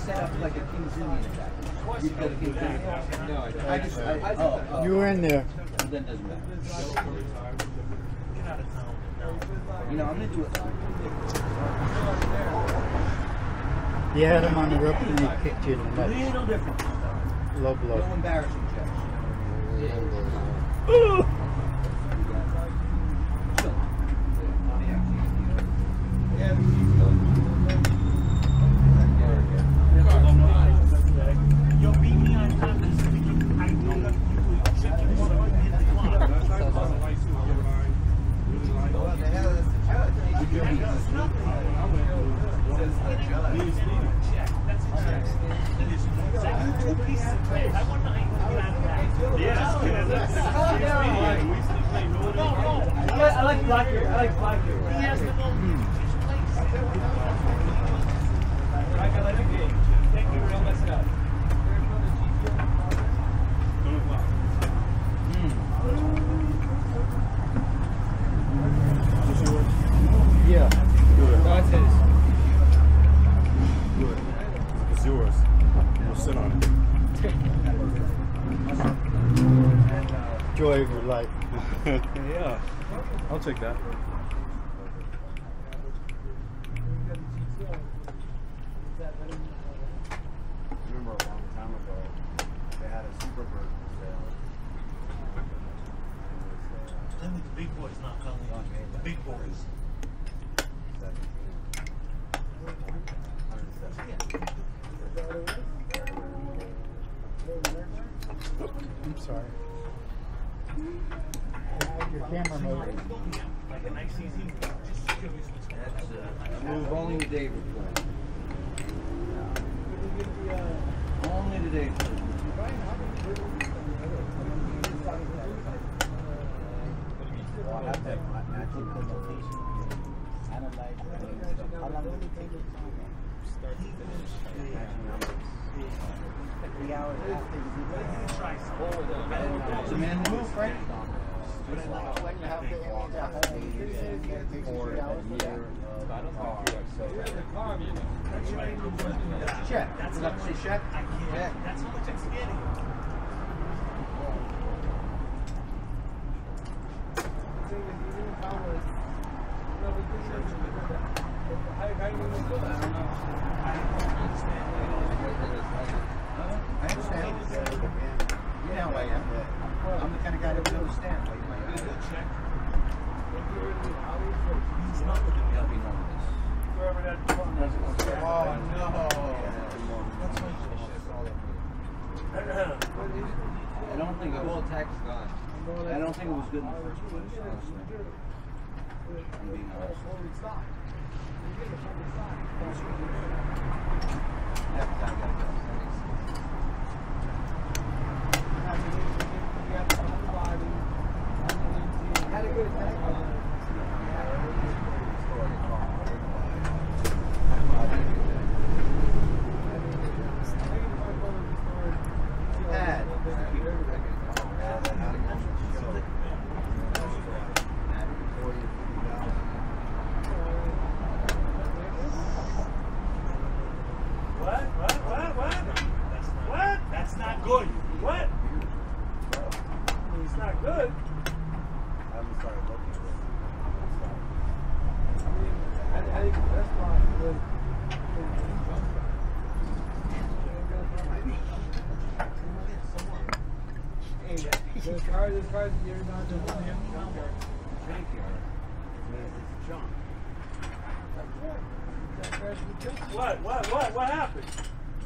set up like a King's Indian attack. You got a King's Indian attack. No, You were in there. Then it doesn't matter. You know, I'm gonna do it. You had him on the rope and he kicked you in the nuts. Little different. Low blow. No embarrassing checks. I like black hair. I like black hair. He has the most. I like the game. Thank you very much, guys. Yeah. That's his. Good. It's yours. We'll sit on it. Joy of your life. Yeah. I'll take that. Remember a long time ago, they had a Superbird for sale. The big boys not coming on. The big boys. I'm sorry. Your camera mode. Like a nice easy. That's move only the day before. Only the day before. Well, I have that matching location. Analyze how long did it take you to start to finish? Matching numbers. 3 hours after you try It's a man who moves, right? Check. That's not say check. I can't. That's how much I'm scanning. I understand. You know who I am. I'm the kind of guy that would understand. He's not going to be Help me know this. Oh, no. That's I don't think it was tax gone. I don't think it was good in the first place, honestly. I'm being honest. Had a good attack. What? That's not good. What? It's not good. I haven't started looking at it. I think the best part was this car you're not just on him. What happened?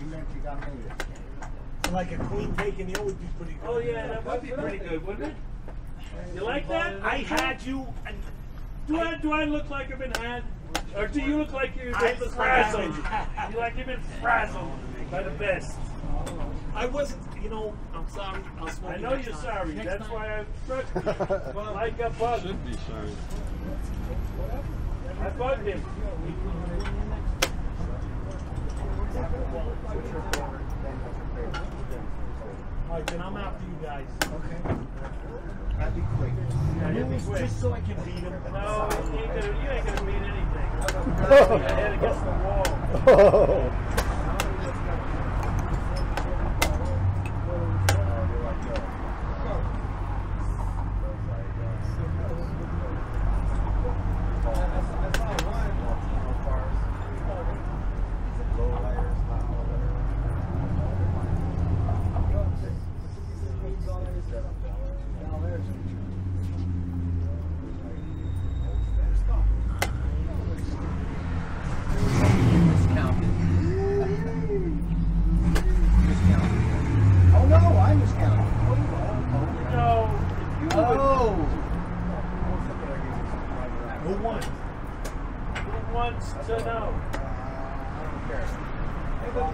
You meant you got me. Like a queen taking the would be pretty good. Oh yeah, that would be pretty good, wouldn't it? You like that? I had you. And Do I look like I've been had? Or do you look like you've I been look frazzled? like You like you've been frazzled by the best. I wasn't, I'm sorry. I'll smoke I you know next you're time. sorry. Next That's time. why I struck you. Like a bug. Should be sorry. I bugged him. Alright, then I'm after you guys. Okay. That'd be quick. Yeah, you'll be quick. Just so I can beat him. No, you ain't gonna beat anything. Your head against the wall. That's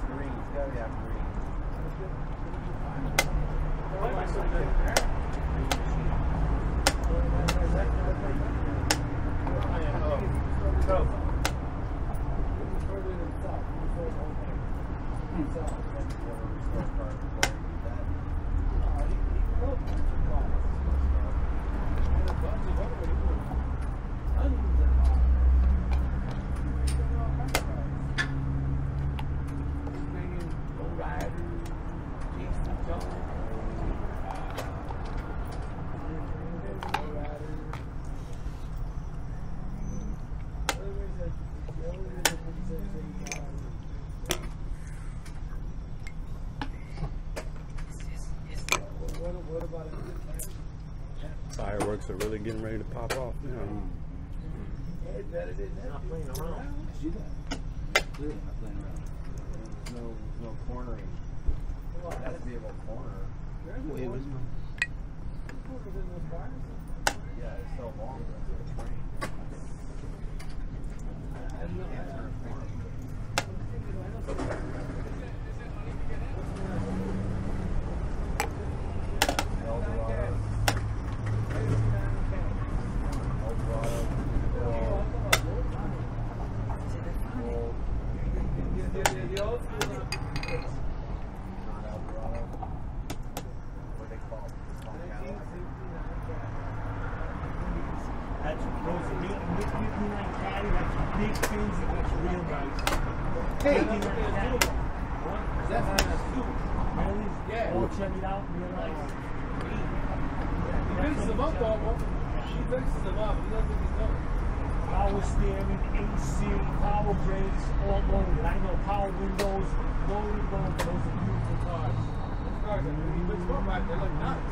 green. It's gotta be that green. Fireworks are really getting ready to pop off now. Not playing around. See that? Clearly not playing around. There's no cornering. It has to be able to corner. Wait, what's my... Yeah, it's so long. That's a train. And you can't turn a corner. That's those midnight caddy. That's big things. That's real nice. Hey! Midnight caddy. What? That's nice too. Really? Yeah. Oh, check it out. Real nice. He fixes them up, though. He fixes them up. He doesn't think he's done. Power steering, AC, power brakes, all loaded. I know power windows, loaded. Those are beautiful cars. Those cars, he fixes them up right. They look nice.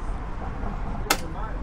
Those are mine.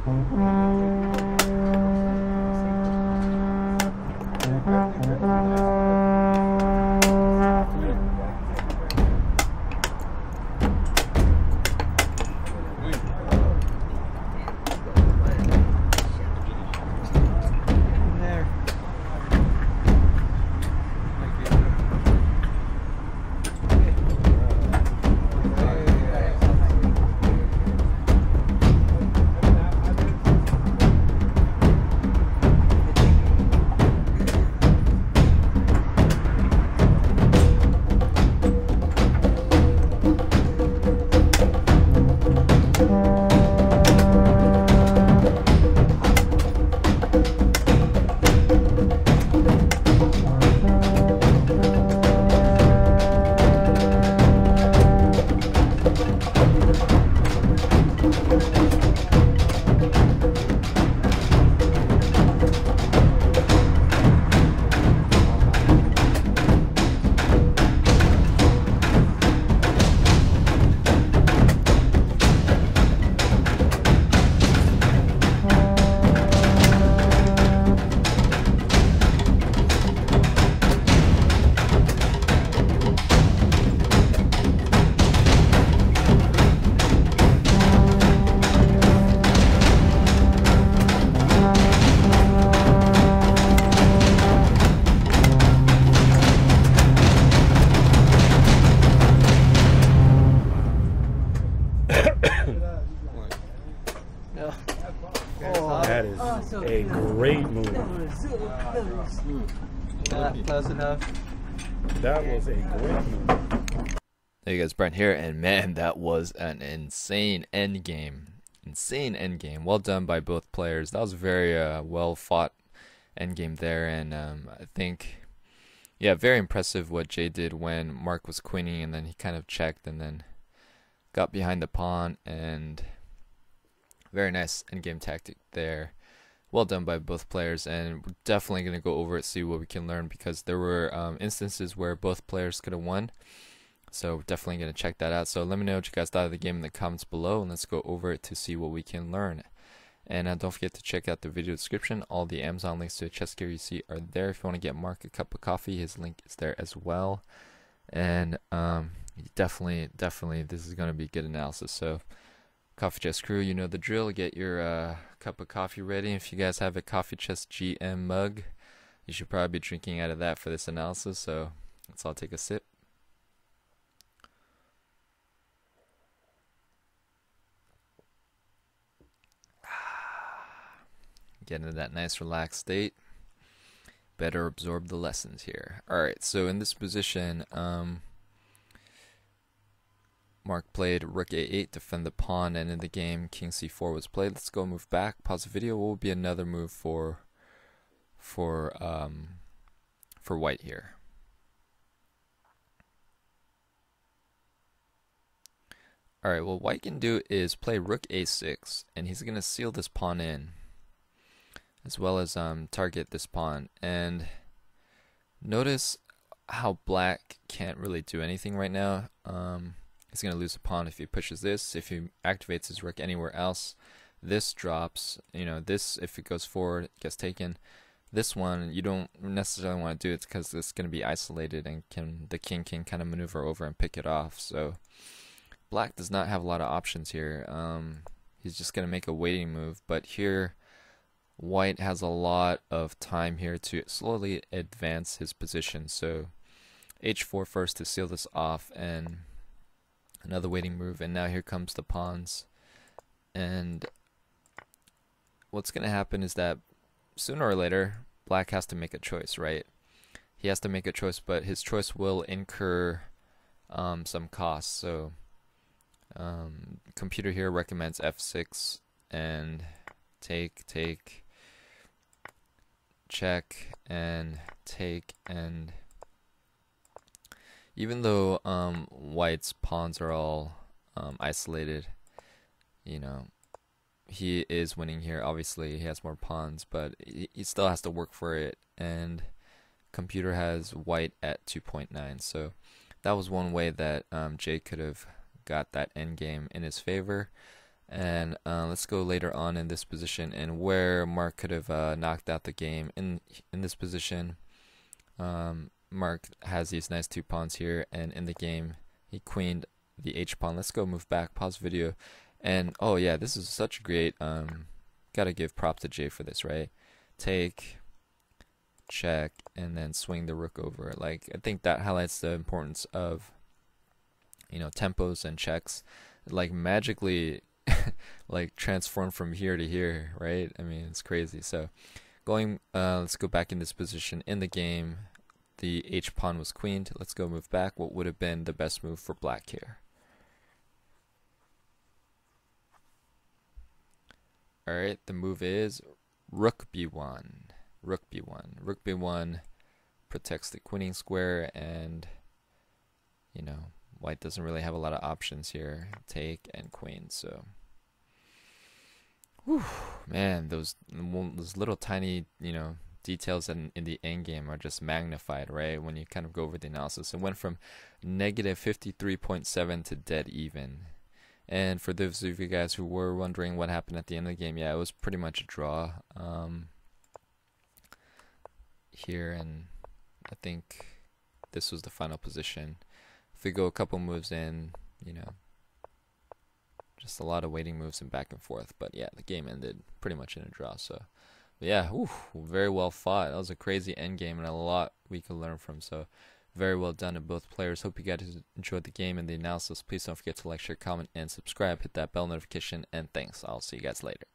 That is a great movie. Close enough. That was a great movie. Hey guys, Brent here, and man, that was an insane endgame. Insane endgame. Well done by both players. That was a very well fought endgame there, and I think, yeah, very impressive what Jay did when Mark was queening, and then he kind of checked and then got behind the pawn, and very nice endgame tactic there. Well done by both players, and we're definitely going to go over it, see what we can learn, because there were instances where both players could have won. So definitely going to check that out. So let me know what you guys thought of the game in the comments below, and let's go over it to see what we can learn. And don't forget to check out the video description. All the Amazon links to the chess gear you see are there. If you want to get Mark a cup of coffee, his link is there as well. And definitely, this is going to be good analysis. So Coffee Chess crew, you know the drill. Get your cup of coffee ready. If you guys have a Coffee Chess GM mug, You should probably be drinking out of that for this analysis, so let's all take a sip. Get into that nice relaxed state. Better absorb the lessons here. Alright, so in this position, Mark played rook a8, defend the pawn, and in the game, king c4 was played. Let's go move back, pause the video. What will be another move for white here? Alright, what white can do is play rook a6, and he's going to seal this pawn in, as well as target this pawn. And notice how black can't really do anything right now. He's going to lose a pawn if he pushes this. If he activates his rook anywhere else, this drops. You know, this, if it goes forward, gets taken. This one, you don't necessarily want to do it because it's going to be isolated, and the king can kind of maneuver over and pick it off. So black does not have a lot of options here. He's just going to make a waiting move. But here, white has a lot of time here to slowly advance his position. So h4 first to seal this off, and another waiting move, and now here comes the pawns. And what's going to happen is that sooner or later, black has to make a choice, right? He has to make a choice, but his choice will incur some costs. So computer here recommends f6 and take, check, and take. And even though white's pawns are all isolated, you know, he is winning here. Obviously, he has more pawns, but he still has to work for it. And computer has white at 2.9. So that was one way that Jay could have got that endgame in his favor. And let's go later on in this position, and where Mark could have knocked out the game. In this position, Mark has these nice 2 pawns here, and in the game he queened the h pawn. Let's go move back, pause video, and oh yeah, this is such a great gotta give props to Jay for this, right? Take, check, and then swing the rook over. Like, I think that highlights the importance of, you know, tempos and checks, like magically like transform from here to here, right? I mean, it's crazy. So going let's go back in this position. In the game, the h pawn was queened. Let's go move back. What would have been the best move for black here? Alright, the move is rook b1. Rook b1. Rook b1 protects the queening square, and, you know, white doesn't really have a lot of options here. Take and queen. So, whew, man, those little tiny, you know, details in the end game are just magnified, right? When you kind of go over the analysis, it went from negative 53.7 to dead even. And for those of you guys who were wondering what happened at the end of the game, yeah, it was pretty much a draw here, and I think this was the final position. If we go a couple moves in, you know, just a lot of waiting moves and back and forth. But yeah, the game ended pretty much in a draw. So but yeah, very well fought. That was a crazy end game and a lot we could learn from. So very well done to both players. Hope you guys enjoyed the game and the analysis. Please don't forget to like, share, comment, and subscribe. Hit that bell notification, and thanks. I'll see you guys later.